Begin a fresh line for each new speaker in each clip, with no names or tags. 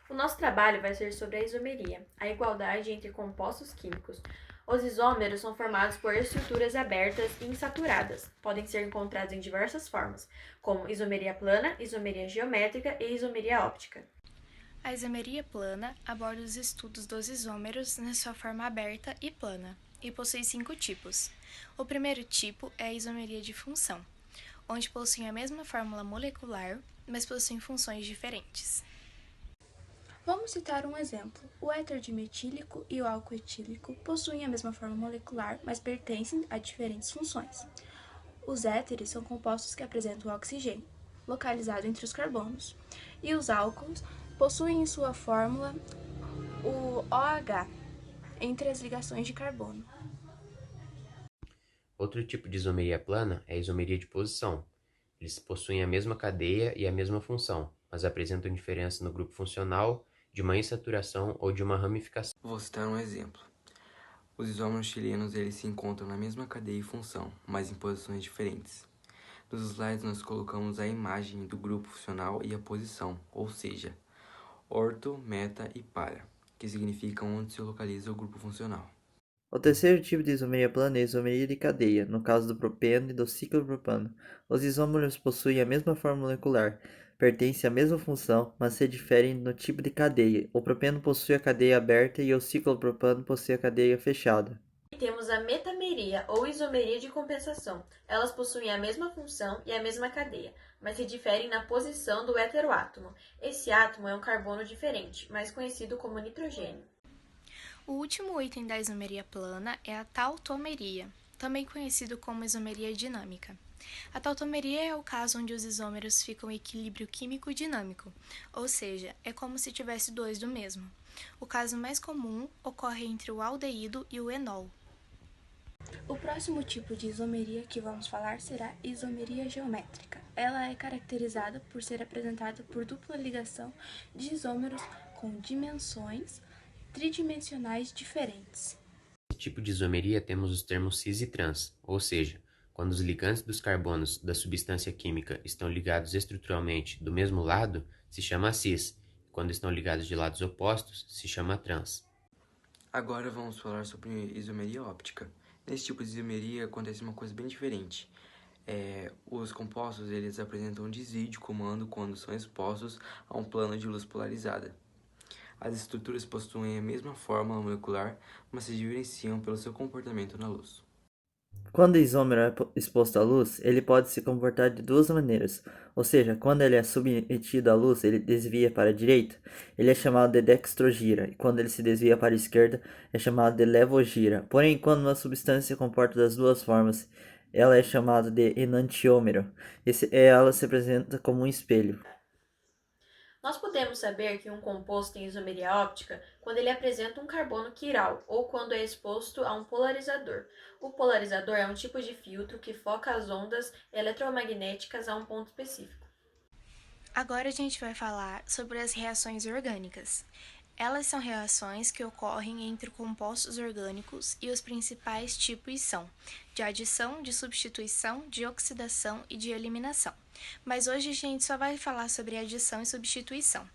O nosso trabalho vai ser sobre a isomeria, a igualdade entre compostos químicos. Os isômeros são formados por estruturas abertas e insaturadas. Podem ser encontrados em diversas formas, como isomeria plana, isomeria geométrica e isomeria óptica.
A isomeria plana aborda os estudos dos isômeros na sua forma aberta e plana, e possui 5 tipos. O primeiro tipo é a isomeria de função, onde possuem a mesma fórmula molecular, mas possuem funções diferentes.
Vamos citar um exemplo. O éter dimetílico e o álcool etílico possuem a mesma forma molecular, mas pertencem a diferentes funções. Os éteres são compostos que apresentam o oxigênio, localizado entre os carbonos, e os álcools possuem em sua fórmula o OH entre as ligações de carbono.
Outro tipo de isomeria plana é a isomeria de posição. Eles possuem a mesma cadeia e a mesma função, mas apresentam diferença no grupo funcional, de uma insaturação ou de uma ramificação.
Vou citar um exemplo. Os isômeros chilenos eles se encontram na mesma cadeia e função, mas em posições diferentes. Nos slides nós colocamos a imagem do grupo funcional e a posição, ou seja, orto, meta e para, que significam onde se localiza o grupo funcional.
O terceiro tipo de isomeria plana é a isomeria de cadeia, no caso do propeno e do ciclopropano. Os isômeros possuem a mesma forma molecular, pertencem à mesma função, mas se diferem no tipo de cadeia. O propeno possui a cadeia aberta e o ciclopropano possui a cadeia fechada.
E temos a metameria ou isomeria de compensação. Elas possuem a mesma função e a mesma cadeia, mas se diferem na posição do heteroátomo. Esse átomo é um carbono diferente, mais conhecido como nitrogênio.
O último item da isomeria plana é a tautomeria, também conhecido como isomeria dinâmica. A tautomeria é o caso onde os isômeros ficam em equilíbrio químico-dinâmico, ou seja, é como se tivesse dois do mesmo. O caso mais comum ocorre entre o aldeído e o enol.
O próximo tipo de isomeria que vamos falar será isomeria geométrica. Ela é caracterizada por ser apresentada por dupla ligação de isômeros com dimensões tridimensionais diferentes.
Nesse tipo de isomeria temos os termos cis e trans, ou seja, quando os ligantes dos carbonos da substância química estão ligados estruturalmente do mesmo lado, se chama cis, e quando estão ligados de lados opostos, se chama trans.
Agora vamos falar sobre isomeria óptica. Nesse tipo de isomeria acontece uma coisa bem diferente. Os compostos eles apresentam um desvio de comando quando são expostos a um plano de luz polarizada. As estruturas possuem a mesma fórmula molecular, mas se diferenciam pelo seu comportamento na luz.
Quando o isômero é exposto à luz, ele pode se comportar de duas maneiras, ou seja, quando ele é submetido à luz, ele desvia para a direita, ele é chamado de dextrogira, e quando ele se desvia para a esquerda, é chamado de levogira. Porém, quando uma substância se comporta das duas formas, ela é chamada de enantiômero. Ela se apresenta como um espelho.
Nós podemos saber que um composto tem isomeria óptica quando ele apresenta um carbono quiral ou quando é exposto a um polarizador. O polarizador é um tipo de filtro que foca as ondas eletromagnéticas a um ponto específico.
Agora a gente vai falar sobre as reações orgânicas. Elas são reações que ocorrem entre compostos orgânicos e os principais tipos são de adição, de substituição, de oxidação e de eliminação. Mas hoje a gente só vai falar sobre adição e substituição.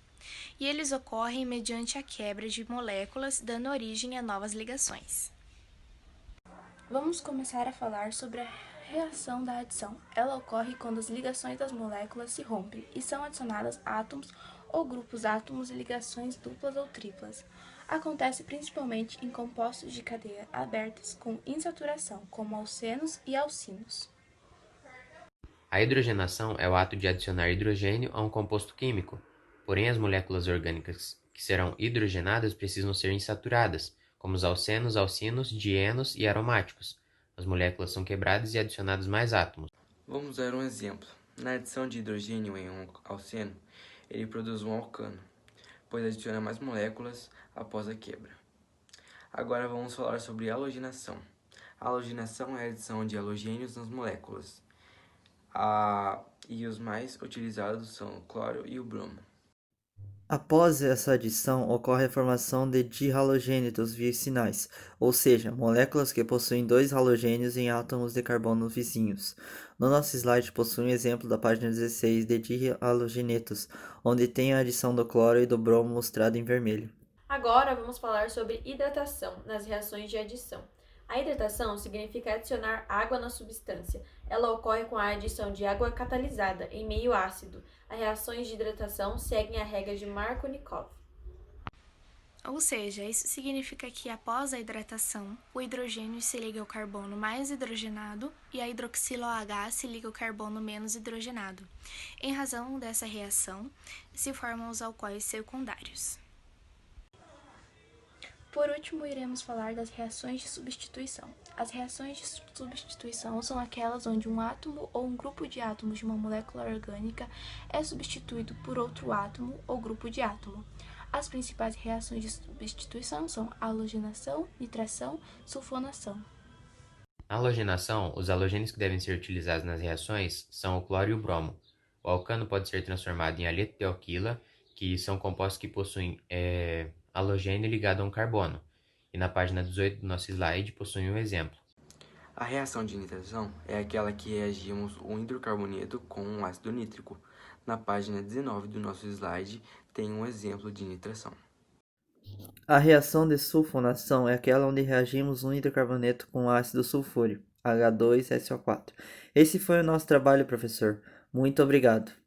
E eles ocorrem mediante a quebra de moléculas, dando origem a novas ligações.
Vamos começar a falar sobre a reação da adição. Ela ocorre quando as ligações das moléculas se rompem e são adicionadas átomos ou grupos átomos e ligações duplas ou triplas. Acontece principalmente em compostos de cadeia abertas com insaturação, como alcenos e alcinos.
A hidrogenação é o ato de adicionar hidrogênio a um composto químico, porém as moléculas orgânicas que serão hidrogenadas precisam ser insaturadas, como os alcenos, alcinos, dienos e aromáticos. As moléculas são quebradas e adicionados mais átomos.
Vamos dar um exemplo. Na adição de hidrogênio em um alceno, ele produz um alcano, pois adiciona mais moléculas após a quebra. Agora vamos falar sobre halogenação. A halogenação é a adição de halogênios nas moléculas. E os mais utilizados são o cloro e o bromo.
Após essa adição, ocorre a formação de dihalogênitos vicinais, ou seja, moléculas que possuem dois halogênios em átomos de carbono vizinhos. No nosso slide possui um exemplo da página 16 de dihalogenetos, onde tem a adição do cloro e do bromo mostrado em vermelho.
Agora vamos falar sobre hidratação nas reações de adição. A hidratação significa adicionar água na substância. Ela ocorre com a adição de água catalisada em meio ácido. As reações de hidratação seguem a regra de Markovnikov.
Ou seja, isso significa que após a hidratação, o hidrogênio se liga ao carbono mais hidrogenado e a hidroxilo OH se liga ao carbono menos hidrogenado. Em razão dessa reação, se formam os alcoóis secundários.
Por último, iremos falar das reações de substituição. As reações de substituição são aquelas onde um átomo ou um grupo de átomos de uma molécula orgânica é substituído por outro átomo ou grupo de átomo. As principais reações de substituição são halogenação, nitração, sulfonação.
Na halogenação, os halogênios que devem ser utilizados nas reações são o cloro e o bromo. O alcano pode ser transformado em aleto de alquila, que são compostos que possuem halogênio ligado a um carbono. E na página 18 do nosso slide possui um exemplo.
A reação de nitração é aquela que reagimos um hidrocarboneto com um ácido nítrico. Na página 19 do nosso slide tem um exemplo de nitração.
A reação de sulfonação é aquela onde reagimos um hidrocarboneto com ácido sulfúrico, H2SO4. Esse foi o nosso trabalho, professor. Muito obrigado.